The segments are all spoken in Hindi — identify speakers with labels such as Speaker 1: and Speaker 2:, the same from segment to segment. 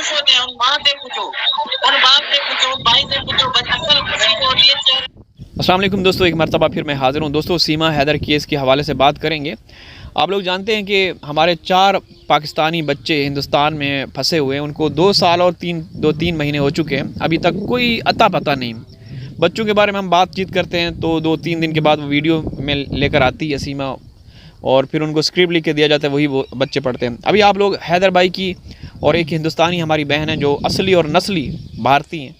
Speaker 1: खुश होते हैं, उन माँ से पूछो, उन बाप से पूछो, उन भाई से पूछो, बस असल खुशी होती है चेहरे।
Speaker 2: अस्सलाम वालेकुम दोस्तों, एक मरतबा फिर मैं हाज़िर हूँ। दोस्तों, सीमा हैदर केस के हवाले से बात करेंगे। आप लोग जानते हैं कि हमारे 4 पाकिस्तानी बच्चे हिंदुस्तान में फंसे हुए हैं। उनको 2 साल और 3 महीने हो चुके हैं। अभी तक कोई अता पता नहीं। बच्चों के बारे में हम बातचीत करते हैं तो 2-3 दिन के बाद वो वीडियो में लेकर आती है सीमा, और फिर उनको स्क्रिप्ट लिख के दिया जाता है, वही वो बच्चे पढ़ते हैं। अभी आप लोग हैदर भाई की और एक हिंदुस्तानी हमारी बहन है जो असली और नस्ली भारतीय हैं,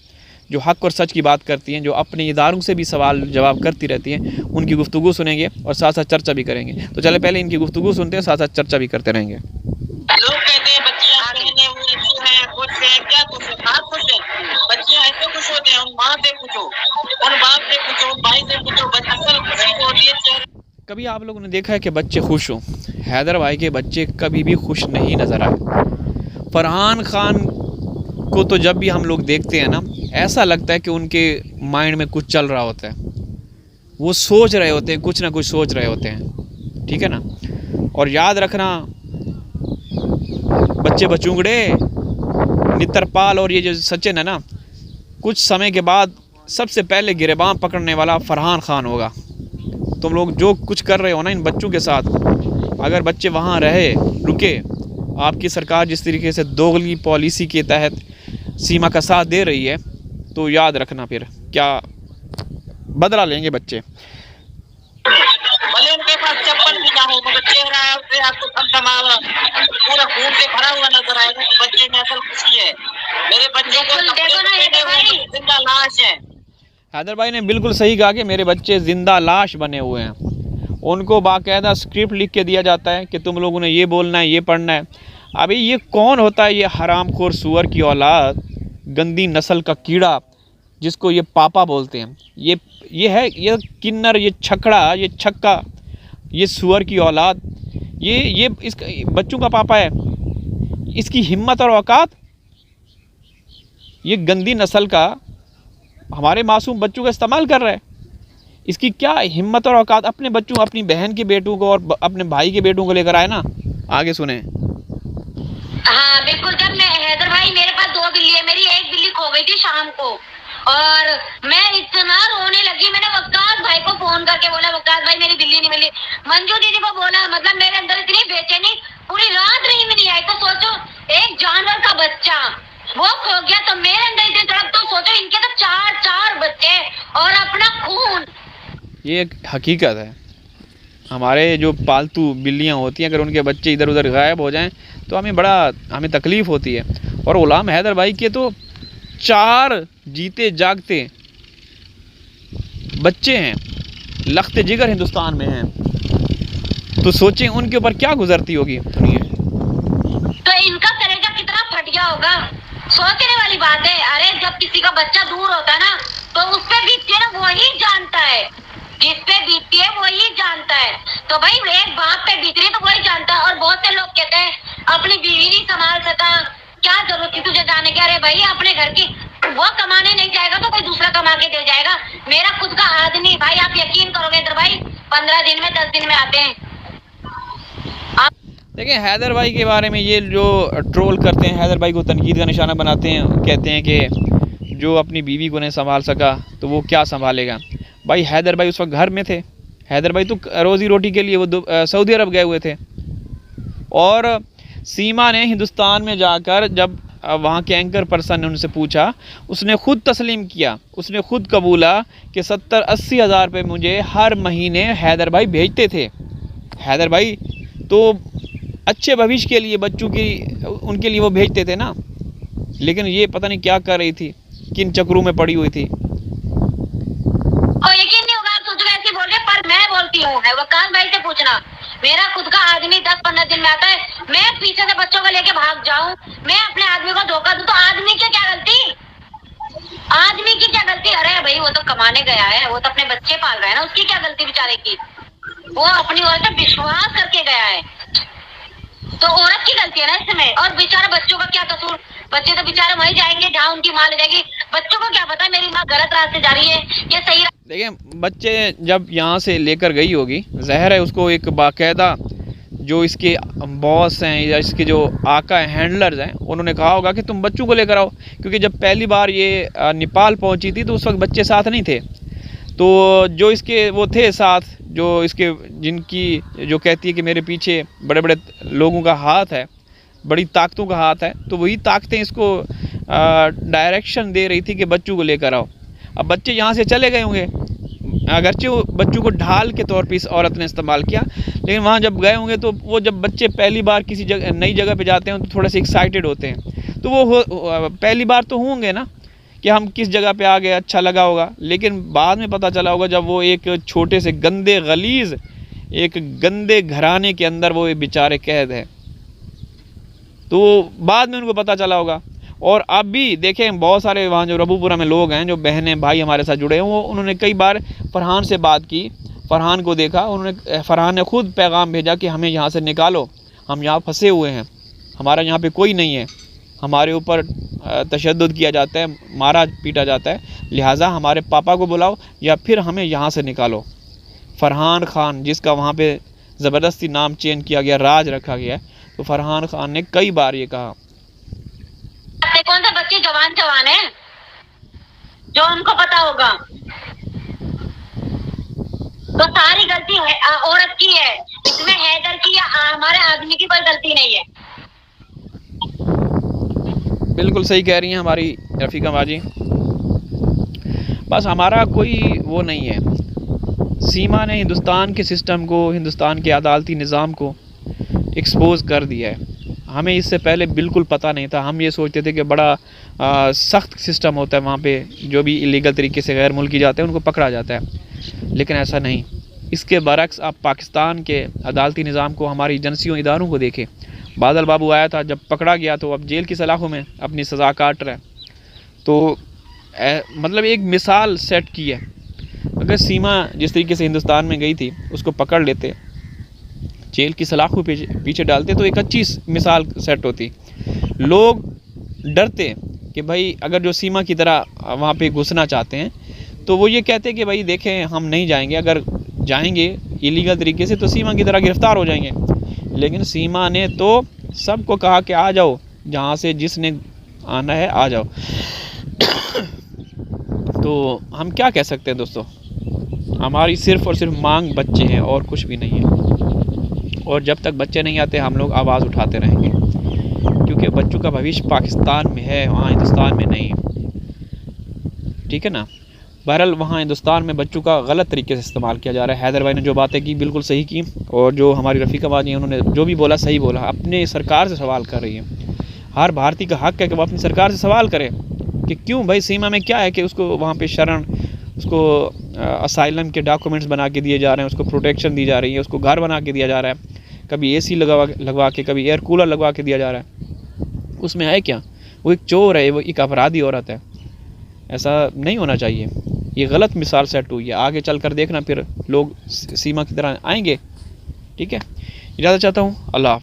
Speaker 2: जो हक़ और सच की बात करती हैं, जो अपने इदारों से भी सवाल जवाब करती रहती हैं, उनकी गुफ्तगू सुनेंगे और साथ साथ चर्चा भी करेंगे। तो चले पहले इनकी गुफ्तगू सुनते हैं, साथ साथ चर्चा भी करते रहेंगे।
Speaker 1: लोग कहते हैं बच्चियां पहने हुए खुश हैं, क्या खुश है, कहाँ खुश है? बच्चियां ऐसे खुश होते हैं, उन माँ से पूछो, उन बाप से पूछो, उन भाई से पूछो, बस असल खुशी होती है चेहरे।
Speaker 2: कभी आप लोगों ने देखा है कि बच्चे खुश हों? हैदर भाई के बच्चे कभी भी खुश नहीं नज़र आए। फरहान खान को तो जब भी हम लोग देखते हैं ना, ऐसा लगता है कि उनके माइंड में कुछ चल रहा होता है, वो सोच रहे होते हैं, कुछ ना कुछ सोच रहे होते हैं, ठीक है ना। और याद रखना, बच्चे बचूंगड़े, नित्रपाल और ये जो सचिन है ना, कुछ समय के बाद सबसे पहले गिरेबान पकड़ने वाला फरहान खान होगा। तुम लोग जो कुछ कर रहे हो ना इन बच्चों के साथ, अगर बच्चे वहाँ रहे रुके, आपकी सरकार जिस तरीके से दोगली पॉलिसी के तहत सीमा का साथ दे रही है, तो याद रखना फिर क्या बदला लेंगे बच्चे।
Speaker 1: भले उनके पास चप्पल भी ना हो, मगर चेहरा से आपको थमथमावा पूरा खून से भरा हुआ नजर आएगा कि बच्चे में असल खुशी है। मेरे बच्चों को देखो ना, ये भाई जिंदा लाश है।
Speaker 2: हैदर भाई ने बिल्कुल सही कहा कि मेरे बच्चे ज़िंदा लाश बने हुए हैं। उनको बाकायदा स्क्रिप्ट लिख के दिया जाता है कि तुम लोगों ने ये बोलना है, ये पढ़ना है। अभी ये कौन होता है? ये हरामखोर सुअर की औलाद, गंदी नस्ल का कीड़ा, जिसको ये पापा बोलते हैं। ये है, ये किन्नर, ये छकड़ा, ये छक्का, ये सुअर की औलाद, ये इस बच्चों का पापा है। इसकी हिम्मत और औकात, ये गंदी नस्ल का हमारे मासूम बच्चों का इस्तेमाल कर रहा है। इसकी क्या हिम्मत और औकात, अपने बच्चों, अपनी बहन के बेटों को और अपने भाई के बेटों को लेकर आए ना। आगे सुने।
Speaker 3: हाँ बिल्कुल। जब मैं हैदर भाई, मेरे पास 2 बिल्ली है। मेरी एक बिल्ली खो गई थी शाम को, और मैं इतना रोने लगी। मैंने वक्कास भाई को फोन करके बोला, वक्कास भाई मेरी बिल्ली नहीं मिली। मंजू दीदी को बोला, मतलब मेरे अंदर इतनी बेचैनी, पूरी रात नींद नहीं आई। तो सोचो, एक जानवर का बच्चा वो खो गया तो मेरे अंदर इतनी तड़प। तो सोचो, इनके तो 4 बच्चे और अपना खून।
Speaker 2: ये एक हकीकत है। हमारे जो पालतू बिल्लियाँ होती हैं, अगर उनके बच्चे इधर उधर गायब हो जाएं तो हमें तकलीफ़ होती है। और गुलाम हैदर भाई के तो 4 जीते जागते बच्चे हैं, लख्ते जिगर हिंदुस्तान में हैं। तो सोचें उनके ऊपर क्या गुजरती होगी। सुनिए।
Speaker 3: तो इनका कलेजा कितना फट गया होगा, सोचने वाली बात है। अरे जब किसी का बच्चा दूर होता है ना, तो उस पे बीतती है ना, वही जानता है। जिस पे बीतती है वही जानता है। तो भाई एक बाप पे बीत रही है तो वही जानता है। और बहुत से लोग कहते हैं अपनी बीवी नहीं संभाल सका, क्या जरूरत थी तुझे जाने की? अरे भाई अपने घर की, वो कमाने नहीं जाएगा तो कोई दूसरा कमा के दे जाएगा। मेरा खुद का आदमी, भाई आप यकीन करोगे इधर भाई 15 दिन में 10 दिन में आते हैं।
Speaker 2: देखिए, हैदर भाई के बारे में ये जो ट्रोल करते हैं, हैदर भाई को तनकीद का निशाना बनाते हैं, कहते हैं कि जो अपनी बीवी को नहीं संभाल सका तो वो क्या संभालेगा। भाई हैदर भाई उस वक्त घर में थे। हैदर भाई तो रोज़ी रोटी के लिए वो सऊदी अरब गए हुए थे। और सीमा ने हिंदुस्तान में जाकर जब वहाँ के एंकर पर्सन ने उनसे पूछा, उसने ख़ुद तस्लीम किया, उसने ख़ुद कबूला कि 70-80 हज़ार रुपये मुझे हर महीने हैदर भाई भेजते थे। हैदर भाई तो अच्छे भविष्य के लिए, बच्चों की, उनके लिए वो भेजते थे ना। लेकिन ये पता नहीं क्या कर रही थी, किन चक्रों में पड़ी हुई थी।
Speaker 3: और यकीन नहीं होगा, आप सोच रहे ऐसे बोल रहे, पर मैं बोलती हूँ, वकास भाई से पूछना। मेरा खुद का आदमी 10-15 दिन में आता है, मैं पीछे से बच्चों को लेके भाग जाऊं, मैं अपने आदमी को धोखा दूं, तो आदमी की क्या गलती? आदमी की क्या गलती? अरे भाई वो तो कमाने गया है, वो तो अपने बच्चे पाल रहा है ना, उसकी क्या गलती बेचारे की? वो अपनी औरत पे विश्वास करके गया है, तो औरत की गलती है ना इसमें। और बेचारा बच्चों का क्या कसूर? बच्चे तो बेचारे वहीं जाएंगे जहाँ उनकी माँ ले जाएगी। बच्चों को क्या पता मेरी माँ गलत रास्ते जा रही है या सही।
Speaker 2: देखिए, बच्चे जब यहाँ से लेकर गई होगी, ज़ाहिर है उसको एक बाकायदा जो इसके बॉस हैं या इसके जो आका हैं, हैंडलर्स हैं, उन्होंने कहा होगा कि तुम बच्चों को लेकर आओ, क्योंकि जब पहली बार ये नेपाल पहुंची थी तो उस वक्त बच्चे साथ नहीं थे। तो जो इसके वो थे साथ, जो इसके जिनकी जो कहती है कि मेरे पीछे बड़े बड़े लोगों का हाथ है, बड़ी ताकतों का हाथ है, तो वही ताकतें इसको डायरेक्शन दे रही थी कि बच्चों को लेकर आओ। अब बच्चे यहाँ से चले गए होंगे, अगरचे वो बच्चों को ढाल के तौर पे इस औरत ने इस्तेमाल किया, लेकिन वहाँ जब गए होंगे तो वो जब बच्चे पहली बार किसी जगह नई जगह पे जाते हैं तो थोड़े से एक्साइटेड होते हैं, तो वो पहली बार तो होंगे ना कि हम किस जगह पे आ गए, अच्छा लगा होगा, लेकिन बाद में पता चला होगा जब वो एक छोटे से गंदे गलीज़ एक गंदे घराने के अंदर वो बेचारे कैद हैं, तो बाद में उनको पता चला होगा। और अब भी देखें बहुत सारे वहाँ जो रबूपुरा में लोग हैं, जो बहनें भाई हमारे साथ जुड़े हैं, वो उन्होंने कई बार फरहान से बात की, फरहान को देखा, उन्होंने फरहान ने खुद पैगाम भेजा कि हमें यहाँ से निकालो, हम यहाँ फंसे हुए हैं, हमारा यहाँ पे कोई नहीं है, हमारे ऊपर तशद्दुद किया जाता है, मारा पीटा जाता है, लिहाजा हमारे पापा को बुलाओ या फिर हमें यहाँ से निकालो। फरहान खान, जिसका वहाँ पे ज़बरदस्ती नाम चेंज किया गया, राज रखा गया है, तो फरहान खान ने कई बार ये कहा।
Speaker 3: कौन सा बच्चे जवान है जो उनको पता होगा, तो सारी गलती है औरत की है, इसमें हैदर की या हमारे आदमी की कोई गलती नहीं है।
Speaker 2: बिल्कुल सही कह रही हैं हमारी रफ़ीका बाजी, बस हमारा कोई वो नहीं है। सीमा ने हिंदुस्तान के सिस्टम को, हिंदुस्तान के अदालती निज़ाम को एक्सपोज़ कर दिया है। हमें इससे पहले बिल्कुल पता नहीं था, हम ये सोचते थे कि बड़ा सख्त सिस्टम होता है वहाँ पे, जो भी इलीगल तरीके से गैर मुल्की जाते हैं उनको पकड़ा जाता है, लेकिन ऐसा नहीं। इसके बरक्स आप पाकिस्तान के अदालती निज़ाम को, हमारी एजेंसियों इदारों को देखें। बादल बाबू आया था, जब पकड़ा गया तो अब जेल की सलाखों में अपनी सज़ा काट रहा है, तो मतलब एक मिसाल सेट की है। अगर सीमा जिस तरीके से हिंदुस्तान में गई थी उसको पकड़ लेते, जेल की सलाखों पीछे डालते, तो एक अच्छी मिसाल सेट होती। लोग डरते कि भाई अगर जो सीमा की तरह वहाँ पे घुसना चाहते हैं तो वो ये कहते कि भाई देखें हम नहीं जाएंगे, अगर जाएंगे इलीगल तरीके से तो सीमा की तरह गिरफ़्तार हो जाएंगे। लेकिन सीमा ने तो सबको कहा कि आ जाओ, जहाँ से जिसने आना है आ जाओ। तो हम क्या कह सकते हैं दोस्तों, हमारी सिर्फ़ और सिर्फ मांग बच्चे हैं और कुछ भी नहीं है। और जब तक बच्चे नहीं आते हम लोग आवाज़ उठाते रहेंगे, क्योंकि बच्चों का भविष्य पाकिस्तान में है, वहाँ हिंदुस्तान में नहीं, ठीक है ना। बहरहाल वहाँ हिंदुस्तान में बच्चों का गलत तरीके से इस्तेमाल किया जा रहा है। हैदर भाई ने जो बातें की बिल्कुल सही की, और जो हमारी रफ़ीका बाजी हैं उन्होंने जो भी बोला सही बोला। अपने सरकार से सवाल कर रही है, हर भारतीय का हक़ है कि वो अपनी सरकार से सवाल करे कि क्यों भाई सीमा में क्या है कि उसको वहाँ पे शरण, उसको असाइलम के डॉक्यूमेंट्स बना के दिए जा रहे हैं, उसको प्रोटेक्शन दी जा रही है, उसको घर बना के दिया जा रहा है, कभी एसी लगवा के, कभी एयर कूलर लगवा के दिया जा रहा है। उसमें है क्या? वो एक चोर है, वो एक अपराधी औरत है। ऐसा नहीं होना चाहिए, ये गलत मिसाल सेट हुई है। आगे चल कर देखना फिर लोग सीमा की तरह आएंगे, ठीक है। इजाज़त चाहता हूँ, अल्लाह।